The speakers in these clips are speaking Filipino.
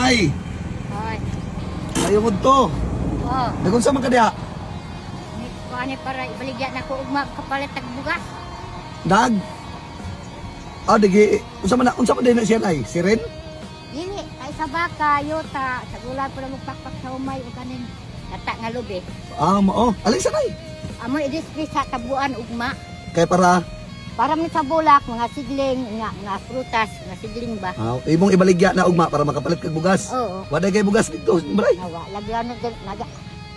Nay, Ay. ayaw mo to. Oh. Nagun sa mga kadiha? Kuani para ibaligya na ko ugma kapalit tag bugas. Dag? Digi. Unsa man din na siya, Nay? Si Ren? Dili kay sa baka yota sa gulay pala mo pakpak sa umay ug kanin lata nga lubi. Mao. Alin sa, Nay? Amo idis sa tabuan ugma. Kaya Para mi sa bulak mga sigling nga prutas, nga sigling ba. imong ibaligya na ugma para makapalit kag bugas. Oo. Wala kay bugas dito, Bray. Nawa lagyan naga.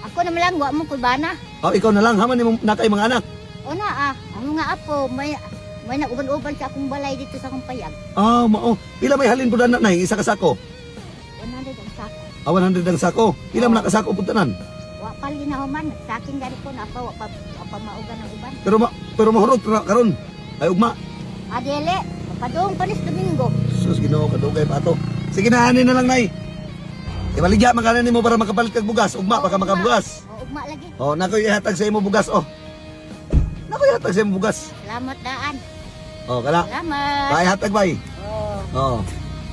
Ako na lang wa mo kulbana. Ikaw na lang, haman imong nakay mga anak. Una ang mga apo may nauban-uban sa akong balay dito sa akong payag. Mao. Pila may halin po na, Nay? Isa ka sako? 100 ang sako. 100 ang sako. Pila man nakasako puntanan? Wa pali na human, sa akin gani ko na wa pa maugan ang uban. Pero mahurot karon. Ay ugma. Adele, padung panis Domingo. Sus, Ginoo kadugay pa ato. Sige na ani na lang, Nay. Ibaligya man nimo para makapalit kag bugas. Ugma pa ka makabugas. Ugma lagi. Nakoy ihatag sa imo bugas. Nakoy ihatag sa imo bugas. Salamat daan. Kana. Salamat. Kay hatag bay. Oh.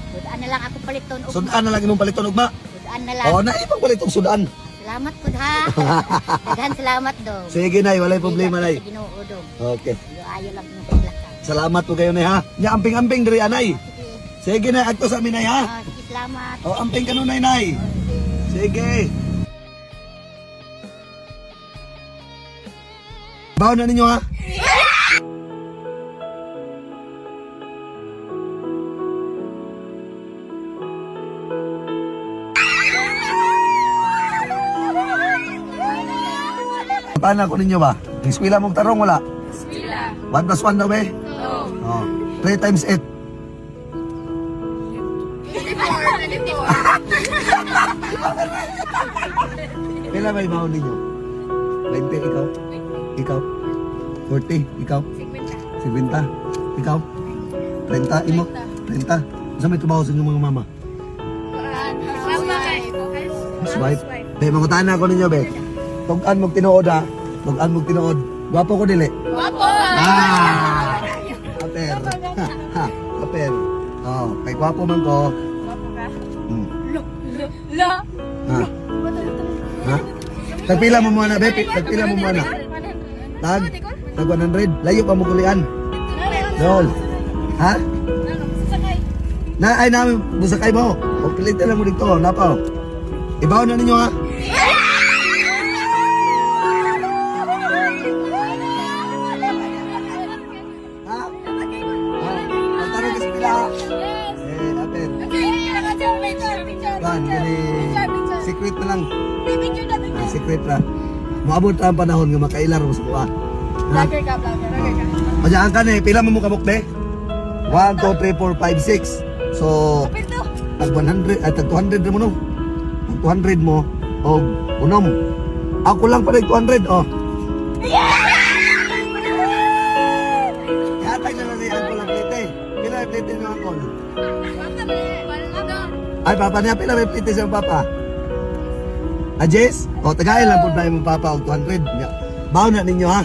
Sudan na lang ako paliton ugma. Sudan na lang imong paliton ugma. Sudan na lang. Na ipang palitong sudan. Salamat pud ha. Daghan salamat dong. Sige, Nay, walay problema, Nay. Ginoo dong. Okay. Ayo lang ng paglakad. Salamat po kayo, Nay, ha. Nya amping-amping diri, Nay. Sige. Sige, Nay, adto sa amin, Nay, ha. Sige, salamat. Amping ka nun, Nay. Sige. Bawa na ninyo, ha. Paano ko ninyo ba? Eskwela mong tarong wala? Eskwela. 1 plus 1 daw be? Oo. 3 times 8. 24. Pila ba ibaw ninyo? 20 ikaw? Ikaw? 40 ikaw? 50 ikaw? 30 imo? 30. Sa may trabaho sa inyong mga mama? Housewife. Be, mangutan ako ninyo be. Tugan mong tinuod ha. Tugan mong tinuod. Gwapo ko dili. Wapo! Aper. Aper. Kay gwapo man ko. Wapo ka? Lo. Ha? Tagpila mo muna, be. Tagpila mo muna. Tag 100. Layo pa mo kulian. Dol. Ha? Ay namin busakay mo. O pilitin lang mo dito, napaw. Ibaw na ninyo ha. Secret na lang. Secret na. Maabot ang panahon nga makailar mo sa kuha. Vlogger ka, vlogger ka. Diyan ka na pila mo kabuk de? 1, 2, 3, 4, 5, 6. So, tag 100, tag 200 mo no. Tag 200 mo, o unom. Ako lang pa rin 200, Yatag na lang si Uncle ang plite. Pila yung plite ng Uncle? Ay, papa niya, pila may plite siya papa? Jess? Tagayin lang po tayo mong papa og 200. Baw na ninyo ha.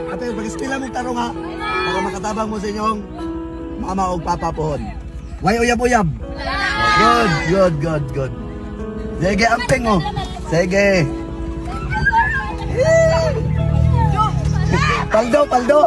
Ate, pag-ispila mong tarong ha. Para makatabang mo sa inyong mama o papa pohon. Way uyab-uyab. Good. Sige, amping mo. Sige. Paldo.